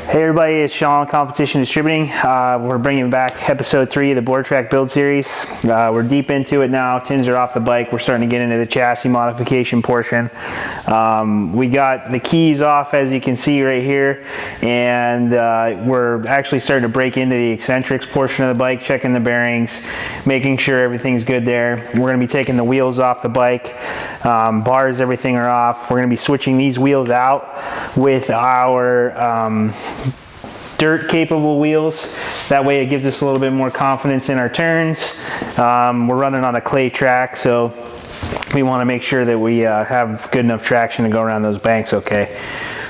Hey everybody, it's Sean, Competition Distributing. We're bringing back episode 3 of the board track build series. We're deep into it now. Tins are off the bike. We're starting to get into the chassis modification portion. We got the keys off, as you can see right here, and we're actually starting to break into the eccentrics portion of the bike, checking the bearings, making sure everything's good there. We're going to be taking the wheels off the bike. Bars, everything are off. We're going to be switching these wheels out with our dirt capable wheels. That way it gives us a little bit more confidence in our turns. We're running on a clay track, so we want to make sure that we have good enough traction to go around those banks okay.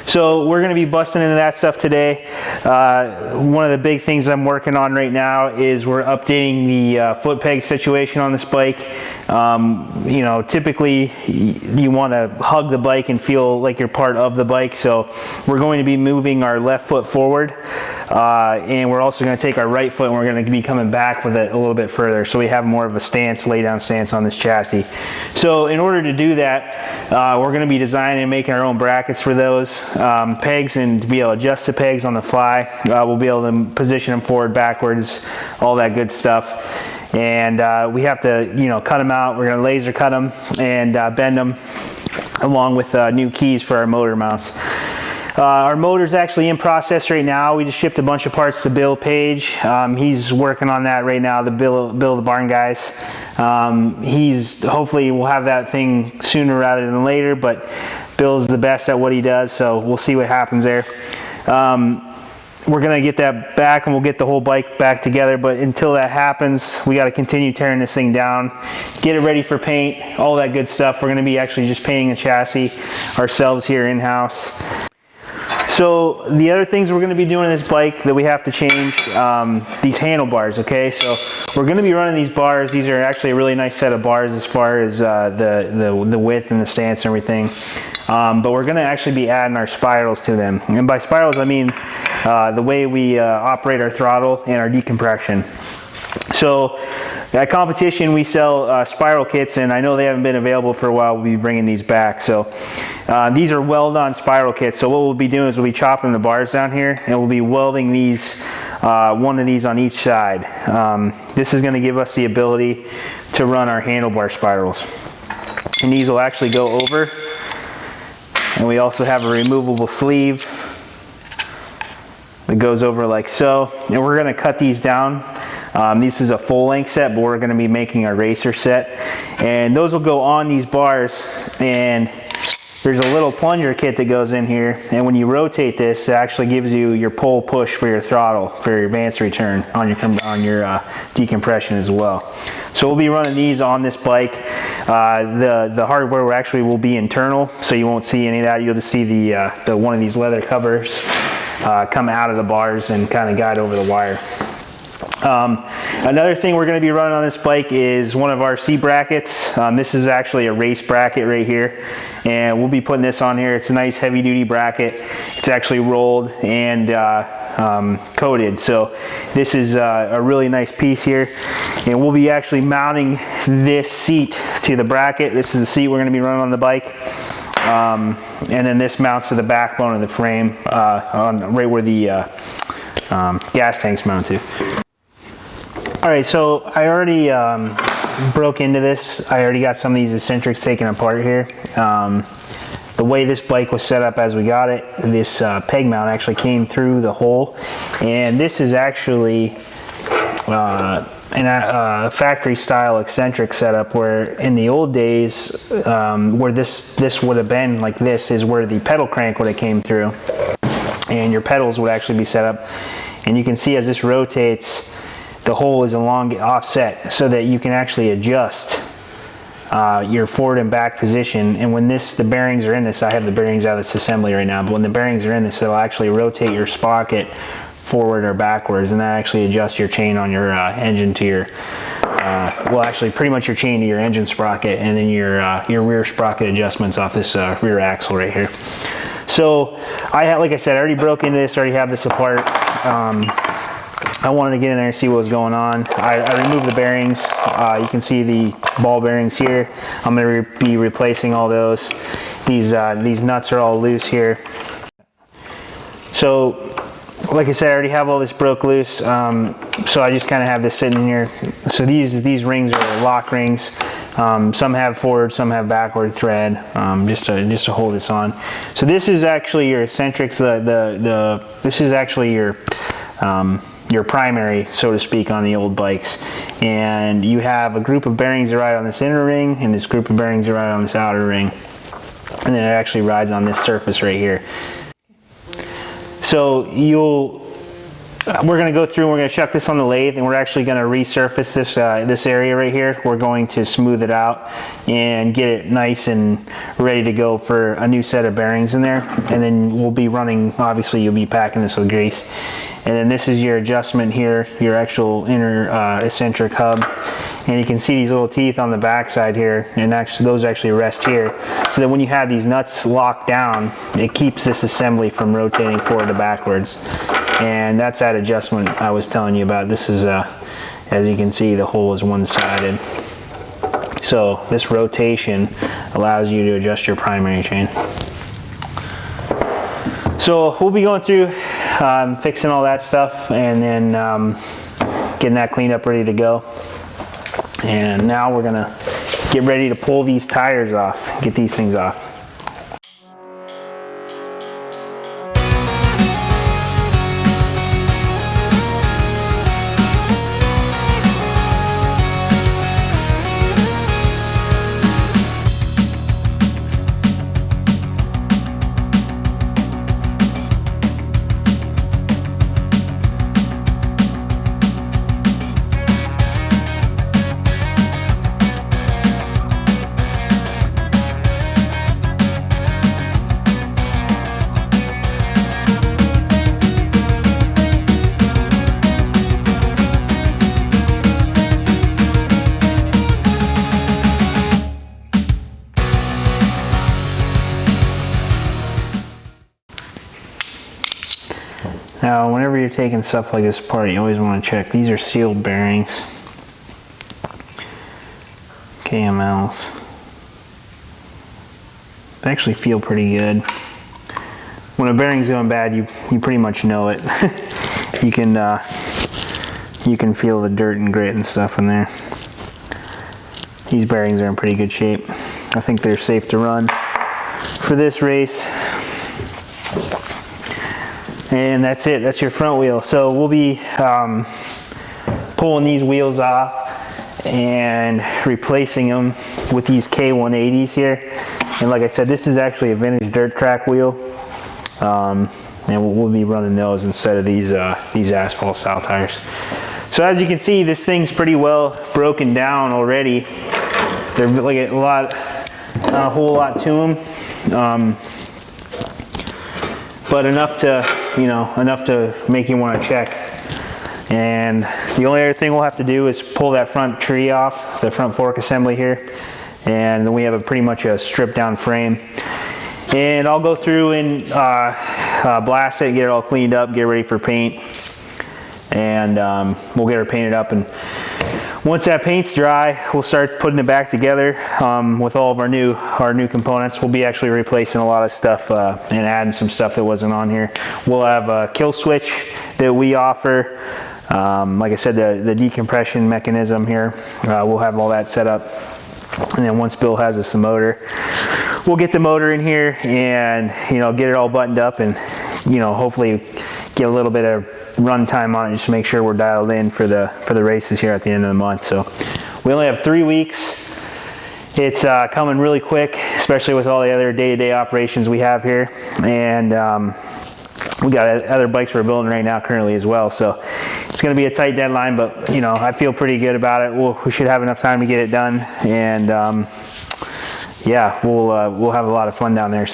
So we're going to be busting into that stuff today. One of the big things I'm working on right now is we're updating the foot peg situation on this bike. You know, typically you want to hug the bike and feel like you're part of the bike. So we're going to be moving our left foot forward, and we're also going to take our right foot and we're going to be coming back with it a little bit further, so we have more of a stance, lay down stance on this chassis. So in order to do that, we're going to be designing and making our own brackets for those pegs, and to be able to adjust the pegs on the fly. We'll be able to position them forward, backwards, all that good stuff. And we have to, you know, cut them out. We're going to laser cut them and bend them, along with new keys for our motor mounts. Our motor's actually in process right now. We just shipped a bunch of parts to Bill Page. He's working on that right now, the Bill the Barn guys. Hopefully we'll have that thing sooner rather than later, but Bill's the best at what he does, so we'll see what happens there. We're gonna get that back and we'll get the whole bike back together, but until that happens, we gotta continue tearing this thing down, get it ready for paint, all that good stuff. We're gonna be actually just painting the chassis ourselves here in-house. So the other things we're going to be doing in this bike that we have to change, these handlebars, okay? So we're going to be running these bars. These are actually a really nice set of bars as far as the width and the stance and everything. But we're going to actually be adding our spirals to them. And by spirals, I mean the way we operate our throttle and our decompression. So at Competition, we sell spiral kits, and I know they haven't been available for a while. We'll be bringing these back. So these are weld-on spiral kits. So what we'll be doing is we'll be chopping the bars down here, and we'll be welding these, one of these on each side. This is going to give us the ability to run our handlebar spirals. And these will actually go over. And we also have a removable sleeve that goes over like so. And we're going to cut these down. This is a full length set, but we're going to be making a racer set, and those will go on these bars. And there's a little plunger kit that goes in here, and when you rotate this, it actually gives you your pull push for your throttle for your advance return on your decompression as well. So we'll be running these on this bike. The hardware actually will be internal, so you won't see any of that. You'll just see the one of these leather covers come out of the bars and kind of guide over the wire. Another thing we're going to be running on this bike is one of our seat brackets. This is actually a race bracket right here, and we'll be putting this on here. It's a nice heavy duty bracket. It's actually rolled and coated, so this is a really nice piece here, and we'll be actually mounting this seat to the bracket. This is the seat we're going to be running on the bike. And then this mounts to the backbone of the frame, right where the gas tank's mounted. Alright, so I already broke into this. I already got some of these eccentrics taken apart here. The way this bike was set up as we got it, this peg mount actually came through the hole, and this is actually a factory style eccentric setup, where in the old days, where this would have been like this is where the pedal crank would have came through, and your pedals would actually be set up. And you can see as this rotates, the hole is offset so that you can actually adjust your forward and back position. And when the bearings are in this, I have the bearings out of this assembly right now, but when the bearings are in this, it'll actually rotate your sprocket forward or backwards, and that actually adjusts your chain on your engine to your, well, actually pretty much your chain to your engine sprocket, and then your rear sprocket adjustments off this rear axle right here. So like I said, I already broke into this, already have this apart. I wanted to get in there and see what was going on. I removed the bearings. You can see the ball bearings here. I'm going to be replacing all those. These nuts are all loose here. So like I said, I already have all this broke loose, so I just kind of have this sitting here. So these rings are lock rings. Some have forward, some have backward thread, just to hold this on. So this is actually your eccentrics. This is actually your primary, so to speak, on the old bikes. And you have a group of bearings that ride on this inner ring, and this group of bearings that ride on this outer ring. And then it actually rides on this surface right here. So we're going to go through and we're going to chuck this on the lathe, and we're actually going to resurface this area right here. We're going to smooth it out and get it nice and ready to go for a new set of bearings in there. And then we'll be running, obviously you'll be packing this with grease. And then this is your adjustment here, your actual inner eccentric hub. And you can see these little teeth on the back side here, and actually those actually rest here. So that when you have these nuts locked down, it keeps this assembly from rotating forward to backwards. And that's that adjustment I was telling you about. This is, as you can see, the hole is one-sided. So this rotation allows you to adjust your primary chain. So we'll be going through fixing all that stuff, and then getting that cleaned up, ready to go. And now we're gonna get ready to pull these tires off, get these things off. Now, whenever you're taking stuff like this apart, you always want to check. These are sealed bearings, KMLs. They actually feel pretty good. When a bearing's going bad, you pretty much know it. you can feel the dirt and grit and stuff in there. These bearings are in pretty good shape. I think they're safe to run for this race. And that's it, that's your front wheel. So we'll be pulling these wheels off and replacing them with these K180s here. And like I said, this is actually a vintage dirt track wheel. And we'll be running those instead of these asphalt style tires. So as you can see, this thing's pretty well broken down already. There's like not a whole lot to them. But enough to make you want to check. And the only other thing we'll have to do is pull that front tree off, the front fork assembly here, and then we have pretty much a stripped down frame. And I'll go through and blast it, get it all cleaned up, get ready for paint, and we'll get her painted up. And once that paint's dry, we'll start putting it back together with all of our new components. We'll be actually replacing a lot of stuff and adding some stuff that wasn't on here. We'll have a kill switch that we offer. Like I said, the decompression mechanism here, we'll have all that set up. And then once Bill has us the motor, we'll get the motor in here and get it all buttoned up, and hopefully get a little bit of run time on it just to make sure we're dialed in for the races here at the end of the month. So we only have 3 weeks. It's coming really quick, especially with all the other day-to-day operations we have here. And we got other bikes we're building right now currently as well. So it's going to be a tight deadline, but I feel pretty good about it. We should have enough time to get it done. And yeah, we'll have a lot of fun down there.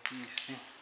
You see?